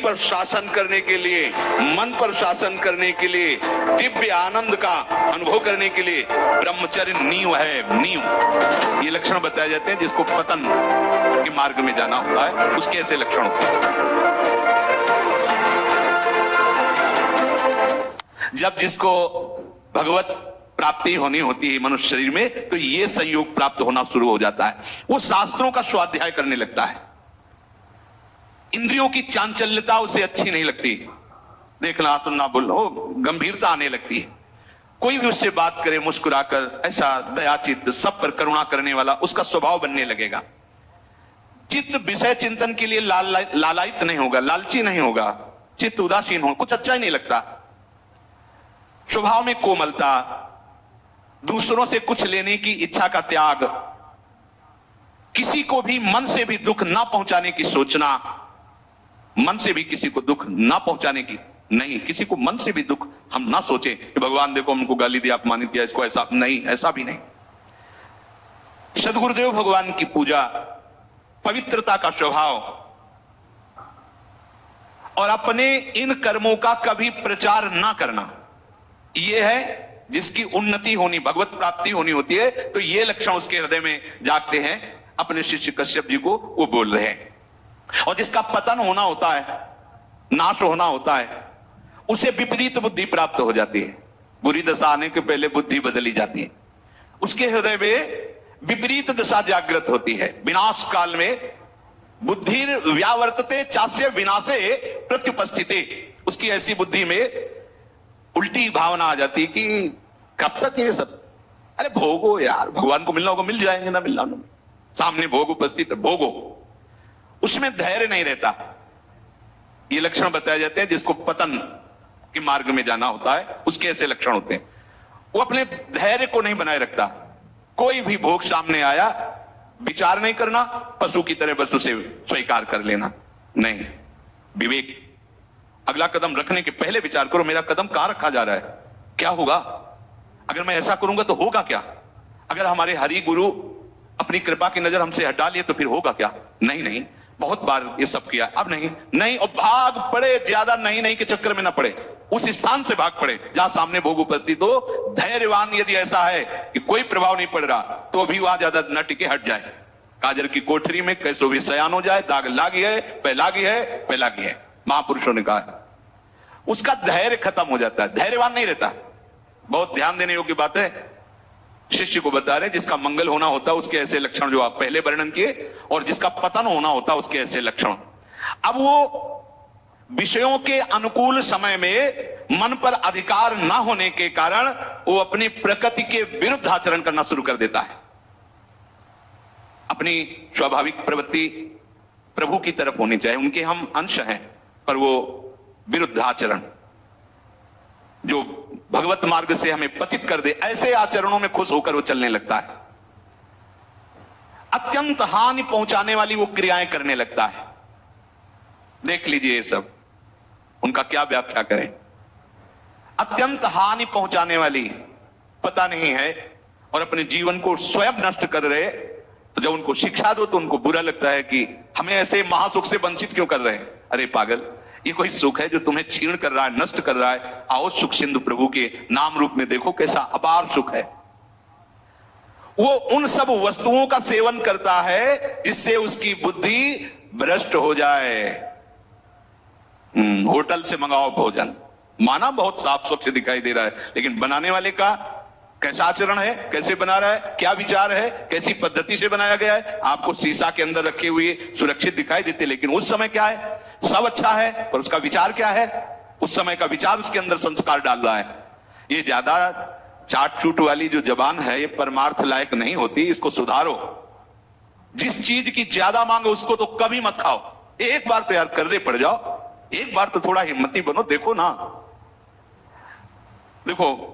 पर शासन करने के लिए, मन पर शासन करने के लिए, दिव्य आनंद का अनुभव करने के लिए ब्रह्मचर्य नींव है, नींव। ये लक्षण बताए जाते हैं जिसको पतन के मार्ग में जाना होता है, उसके ऐसे लक्षण होते हैं। जब जिसको भगवत प्राप्ति होनी होती है मनुष्य शरीर में, तो ये संयोग प्राप्त होना शुरू हो जाता है। वो शास्त्रों का स्वाध्याय करने लगता है। इंद्रियों की चांचल्यता उसे अच्छी नहीं लगती, देखना सुनना बोलो, गंभीरता आने लगती है। कोई भी उससे बात करे मुस्कुराकर, ऐसा दयाचित्त, सब पर करुणा करने वाला उसका स्वभाव बनने लगेगा। चित्त विषय चिंतन के लिए लालायित नहीं होगा, लालची नहीं होगा, चित्त उदासीन हो, कुछ अच्छा ही नहीं लगता। स्वभाव में कोमलता, दूसरों से कुछ लेने की इच्छा का त्याग, किसी को भी मन से भी दुख ना पहुंचाने की सोचना, मन से भी किसी को दुख ना पहुंचाने की नहीं, किसी को मन से भी दुख हम ना सोचें कि भगवान देखो हमको गाली दिया, अपमानित किया, इसको ऐसा नहीं, ऐसा भी नहीं। सद्गुरुदेव भगवान की पूजा, पवित्रता का स्वभाव और अपने इन कर्मों का कभी प्रचार ना करना, यह है जिसकी उन्नति होनी, भगवत प्राप्ति होनी होती है। तो ये लक्षण उसके हृदय में जागते हैं। अपने शिष्य कश्यप जी को वो बोल रहे हैं। और जिसका पतन होना होता है, नाश होना होता है, उसे विपरीत बुद्धि प्राप्त हो जाती है। बुरी दशा आने के पहले बुद्धि बदली जाती है। उसके हृदय में विपरीत दशा जागृत होती है। विनाश काल में बुद्धि व्यावर्तते चास्य विनाशे प्रत्युपस्थिते, उसकी ऐसी बुद्धि में उल्टी भावना आ जाती कि कब तक ये सब, अरे भोगो यार, भगवान को मिलना होगा मिल जाएंगे, ना मिलना ना, सामने भोग उपस्थित है, भोगो। उसमें धैर्य नहीं रहता। ये लक्षण बताए जाते हैं जिसको पतन के मार्ग में जाना होता है, उसके ऐसे लक्षण होते हैं। वो अपने धैर्य को नहीं बनाए रखता। कोई भी भोग सामने आया, विचार नहीं करना, पशु की तरह बस उसे स्वीकार कर लेना, नहीं। विवेक, अगला कदम रखने के पहले विचार करो, मेरा कदम कहां रखा जा रहा है, क्या होगा, अगर मैं ऐसा करूंगा तो होगा क्या, अगर हमारे हरि गुरु अपनी कृपा की नजर हमसे हटा लिए तो फिर होगा क्या। नहीं नहीं, बहुत बार ये सब किया, अब नहीं नहीं, और भाग पड़े, ज्यादा नहीं नहीं के चक्कर में ना पड़े, उस स्थान से भाग पड़े जहां सामने भोग उपस्थित हो। धैर्यवान यदि ऐसा है कि कोई प्रभाव नहीं पड़ रहा, तो भी वहां ज्यादा न टिके, हट जाए। काजर की कोठरी में कैसो भी सयान हो जाए, दाग लागी है, पैलागी है, पैलागी है, महापुरुषों ने कहा है। उसका धैर्य खत्म हो जाता है, धैर्यवान नहीं रहता। बहुत ध्यान देने योग्य बात है। शिष्य को बता रहे जिसका मंगल होना होता है उसके ऐसे लक्षण जो आप पहले वर्णन किए, और जिसका पतन होना होता है उसके ऐसे लक्षण। अब वो विषयों के अनुकूल समय में मन पर अधिकार ना होने के कारण वो अपनी प्रकृति के विरुद्ध आचरण करना शुरू कर देता है। अपनी स्वाभाविक प्रवृत्ति प्रभु की तरफ होनी चाहिए, उनके हम अंश हैं, पर वो विरुद्ध आचरण जो भगवत मार्ग से हमें पतित कर दे, ऐसे आचरणों में खुश होकर वो चलने लगता है। अत्यंत हानि पहुंचाने वाली वो क्रियाएं करने लगता है। देख लीजिए ये सब, उनका क्या व्याख्या करें। अत्यंत हानि पहुंचाने वाली, पता नहीं है, और अपने जीवन को स्वयं नष्ट कर रहे। तो जब उनको शिक्षा दो तो उनको बुरा लगता है कि हमें ऐसे महासुख से वंचित क्यों कर रहे हैं। अरे पागल, ये कोई सुख है जो तुम्हें क्षीण कर रहा है, नष्ट कर रहा है। आओ सुख सिंधु प्रभु के नाम रूप में देखो, कैसा अपार सुख है। वो उन सब वस्तुओं का सेवन करता है जिससे उसकी बुद्धि भ्रष्ट हो जाए। होटल से मंगाओ भोजन, माना बहुत साफ स्वच्छ दिखाई दे रहा है, लेकिन बनाने वाले का कैसा आचरण है, कैसे बना रहा है, क्या विचार है, कैसी पद्धति से बनाया गया है। आपको शीशा के अंदर रखे हुए सुरक्षित दिखाई देते, लेकिन उस समय क्या है, सब अच्छा है, पर उसका विचार क्या है, उस समय का विचार उसके अंदर संस्कार डाल रहा है। ये ज्यादा चाट चूट वाली जो जबान है, ये परमार्थ लायक नहीं होती, इसको सुधारो। जिस चीज की ज्यादा मांग है उसको तो कभी मत खाओ। एक बार तो यार कर्रे पड़ जाओ, एक बार तो थोड़ा हिम्मती बनो। देखो ना, देखो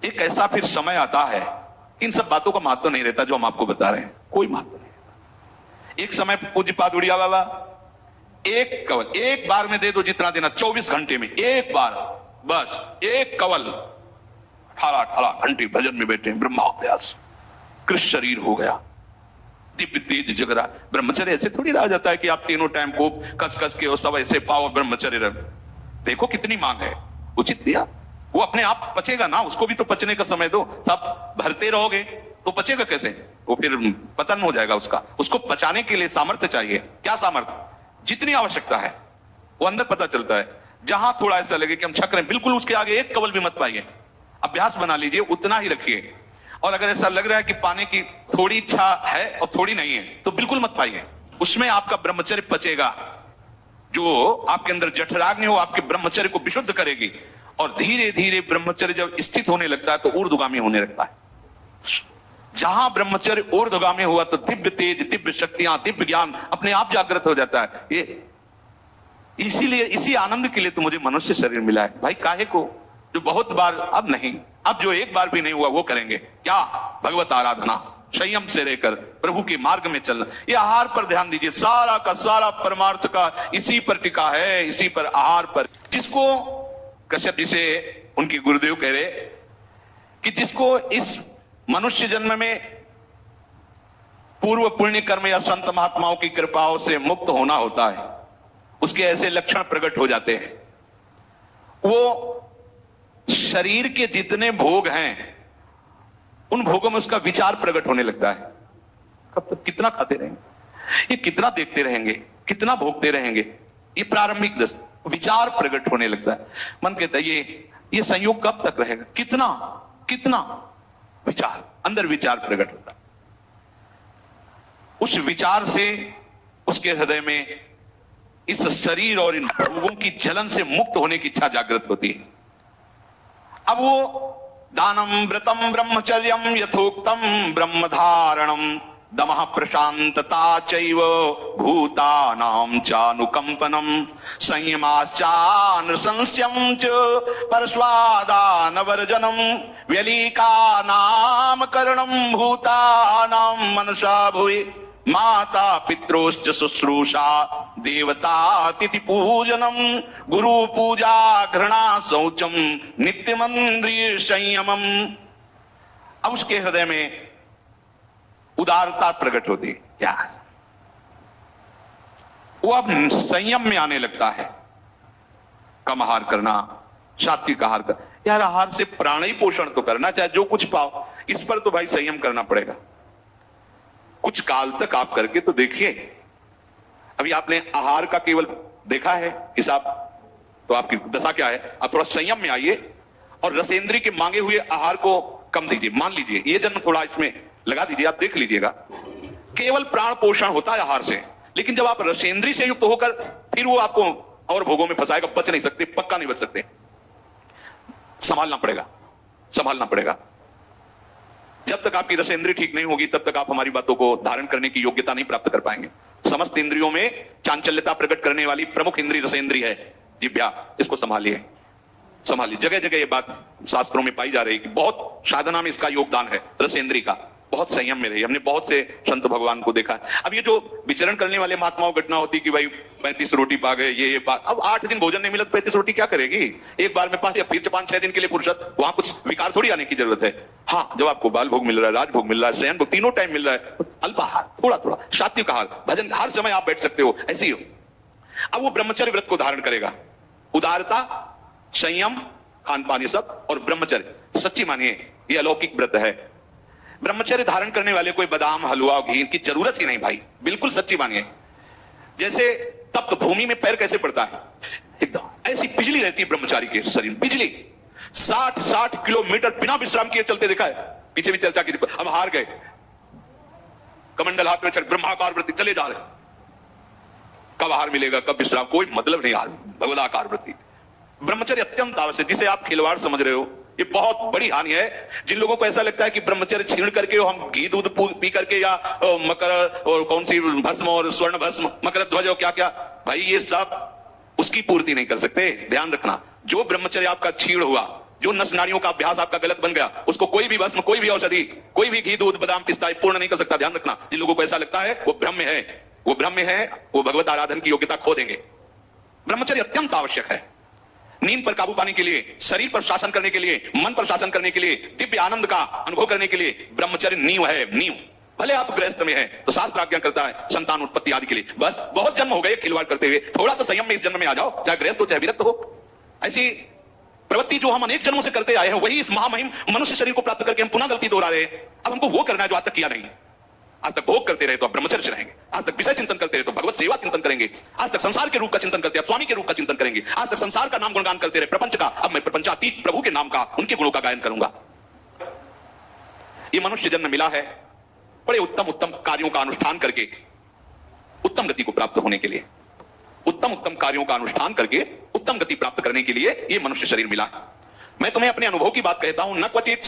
एक ऐसा फिर समय आता है, इन सब बातों का महत्व नहीं रहता जो हम आपको बता रहे हैं, कोई महत्व नहीं। एक समय पूज्यपाद उड़िया बाबा एक कवल एक बार में दे दो, जितना देना, 24 घंटे में एक बार, बस एक कवल। 18 घंटे भजन में बैठे, ब्रह्माभ्यास, कृष्ण शरीर हो गया, दिव्य तेज जग रहा। ब्रह्मचर्य ऐसे थोड़ी रहा जाता है कि आप तीनों टाइम को कस कस के और सब ऐसे पाओ ब्रह्मचर्य रहे। देखो कितनी मांग है, उचित दिया। वो अपने आप पचेगा ना, उसको भी तो पचने का समय दो। सब भरते रहोगे तो पचेगा कैसे? वो फिर पतन हो जाएगा उसका। उसको पचाने के लिए सामर्थ्य चाहिए। क्या सामर्थ्य? जितनी आवश्यकता है वो अंदर पता चलता है। जहां थोड़ा ऐसा लगे कि हम छक रहे हैं, बिल्कुल उसके आगे एक कवल भी मत पाइए। अभ्यास बना लीजिए, उतना ही रखिए। और अगर ऐसा लग रहा है कि पाने की थोड़ी इच्छा है और थोड़ी नहीं है, तो बिल्कुल मत पाइए। उसमें आपका ब्रह्मचर्य पचेगा। जो आपके अंदर जठराग्नि हो आपके ब्रह्मचर्य को विशुद्ध करेगी। और धीरे धीरे ब्रह्मचर्य जब स्थित होने लगता है तो ऊर्ध्वगामी होने लगता है। जहां ब्रह्मचर्य ऊर्ध्वगामी हुआ तो दिव्य तेज, दिव्य शक्तियां, दिव्य ज्ञान अपने आप जागृत हो जाता है। ये इसीलिए, इसी आनंद के लिए तो मुझे मनुष्य शरीर मिला है भाई। काहे को? जो बहुत बार, अब नहीं, अब जो एक बार भी नहीं हुआ वो करेंगे। क्या? भगवत आराधना, संयम से रहकर प्रभु के मार्ग में चलना। ये आहार पर ध्यान दीजिए। सारा का सारा परमार्थ का इसी पर टिका है, इसी पर, आहार पर। जिसको कश्यप जी से उनके गुरुदेव कह रहे कि जिसको इस मनुष्य जन्म में पूर्व पुण्य कर्म या संत महात्माओं की कृपाओं से मुक्त होना होता है, उसके ऐसे लक्षण प्रकट हो जाते हैं। वो शरीर के जितने भोग हैं उन भोगों में उसका विचार प्रकट होने लगता है। कब तक? कितना खाते रहेंगे, ये कितना देखते रहेंगे, कितना भोगते रहेंगे, ये प्रारंभिक विचार प्रकट होने लगता है। मन कहता है ये संयोग कब तक रहेगा? कितना कितना विचार, अंदर विचार प्रकट होता है। उस विचार से उसके हृदय में इस शरीर और इन भोगों की जलन से मुक्त होने की इच्छा जागृत होती है। अब वो दानम व्रतम ब्रह्मचर्यम यथोक्तम ब्रह्मधारणम दमः प्रशांतता चैव भूतानां चानुकंपनम संयमाश्चानुशंस्यं च परस्वादानवर्जनम व्यलीकानामकरणं भूतानां मनसा भुवि माता पित्रोश्च शुश्रूषा देवतातिथि पूजनम गुरु पूजा घृणा शौचम नित्यमंद्रिय संयमम। अब उसके हृदय में उदारता प्रकट होती है। क्या? वो अब संयम में आने लगता है। कम आहार करना, सात्विक आहार कर। यार आहार से प्राण ही पोषण तो करना, चाहे जो कुछ पाओ, इस पर तो भाई संयम करना पड़ेगा। कुछ काल तक आप करके तो देखिए। अभी आपने आहार का केवल देखा है हिसाब, तो आपकी दशा क्या है? आप थोड़ा संयम में आइए और रसेंद्री के मांगे हुए आहार को कम दीजिए। मान लीजिए ये जन्म थोड़ा इसमें लगा दीजिए, आप देख लीजिएगा। केवल प्राण पोषण होता है आहार से, लेकिन जब आप रसेंद्री से युक्त होकर फिर वो आपको और भोगों में फंसाएगा। बच नहीं सकते, पक्का नहीं बच सकते। संभालना पड़ेगा, संभालना पड़ेगा। जब तक आपकी रसेंद्री ठीक नहीं होगी तब तक आप हमारी बातों को धारण करने की योग्यता नहीं प्राप्त कर पाएंगे। समस्त इंद्रियों में चांचल्यता प्रकट करने वाली प्रमुख इंद्रिय रसेंद्री है जिह्वा। इसको संभालिए, संभालिए। जगह जगह ये बात शास्त्रों में पाई जा रही है कि बहुत साधना में इसका योगदान है रसेंद्री का। बहुत संयम में रही। हमने बहुत से संत भगवान को देखा है। अब ये जो विचरण करने वाले महात्माओं घटना होती कि भाई 35 रोटी पा गए, ये पा, अब 8 दिन भोजन नहीं मिला तो 35 रोटी क्या करेगी? एक बार में 5 या फिर 5-6 दिन के लिए फुर्सत, वहां कुछ विकार थोड़ी आने की जरूरत है। हाँ, जब आपको बाल भोग मिल रहा है, राज भोग मिल रहा है, शयन भोग तीनों टाइम मिल रहा है, अल्पाहार, थोड़ा थोड़ा सात्विक आहार, भजन, हर समय आप बैठ सकते हो, ऐसी हो। अब वो ब्रह्मचर्य व्रत को धारण करेगा। उदारता, संयम, खान पान, ये सब, और ब्रह्मचर्य। सच्ची मानिए ये अलौकिक व्रत है। ब्रह्मचर्य धारण करने वाले कोई बादाम, हलवा, घी की जरूरत ही नहीं भाई। बिल्कुल सच्ची मानिए। जैसे तप्त भूमि में पैर कैसे पड़ता है, एकदम ऐसी बिजली रहती है ब्रह्मचारी के शरीर। बिजली 60 किलोमीटर बिना विश्राम किए चलते देखा है। पीछे भी चर्चा की थी। हम हार गए। कमंडल हाथ में चढ़ ब्रह्माकार वृत्ति चले जा रहे। कब आहार मिलेगा, कब विश्राम, कोई मतलब नहीं। आहार भगवदाकार वृत्ति। ब्रह्मचर्य अत्यंत आवश्यक, जिसे आप खिलवाड़ समझ रहे हो, ये बहुत बड़ी हानि है। जिन लोगों को ऐसा लगता है कि ब्रह्मचर्य छीण करके हम घी दूध पी करके या मकर और कौन सी भस्म और स्वर्ण भस्म, मकर ध्वज और क्या क्या, भाई ये सब उसकी पूर्ति नहीं कर सकते। ध्यान रखना, जो ब्रह्मचर्य आपका छीण हुआ, जो नस नाड़ियों का अभ्यास आपका गलत बन गया, उसको कोई भी भस्म, कोई भी औषधि, कोई भी घी दूध बादाम पिस्ता पूर्ण नहीं कर सकता। ध्यान रखना। जिन लोगों को ऐसा लगता है वो भ्रम में है, वो भ्रम में है, वो भगवत आराधन की योग्यता खो देंगे। ब्रह्मचर्य अत्यंत आवश्यक है। नींद पर काबू पाने के लिए, शरीर पर शासन करने के लिए, मन पर शासन करने के लिए, दिव्य आनंद का अनुभव करने के लिए ब्रह्मचर्य नींव है। नींव भले आप गृहस्थ में हैं तो शास्त्र आज्ञा करता है संतान उत्पत्ति आदि के लिए। बस बहुत जन्म हो गए खिलवाड़ करते हुए, थोड़ा तो संयम में इस जन्म में आ जाओ, चाहे गृहस्थ हो चाहे विरक्त हो। ऐसी प्रवृत्ति जो हम अनेक जन्मों से करते आए हैं, वही इस महामहिम मनुष्य शरीर को प्राप्त करके हम पुनः गलती दोहरा रहे हैं। अब हमको वो करना है जो आज तक किया नहीं। आज तक भोग करते रहे तो अब ब्रह्मचर्य रहेंगे, आज तक विषय चिंतन करते रहे तो भगवत सेवा चिंतन करेंगे, आज तक संसार के रूप का चिंतन करते अब स्वामी के रूप का चिंतन करेंगे, आज तक संसार का नाम गुणगान करते रहे प्रपंच का, अब मैं प्रपंचातीत प्रभु के नाम का, उनके गुणों का गायन करूंगा। ये मनुष्य जन्म मिला है बड़े उत्तम उत्तम कार्यों का अनुष्ठान करके उत्तम गति को प्राप्त होने के लिए, उत्तम उत्तम कार्यों का अनुष्ठान करके उत्तम गति प्राप्त करने के लिए ये मनुष्य शरीर मिला। मैं तुम्हें अपने अनुभव की बात कहता हूं, न क्वचित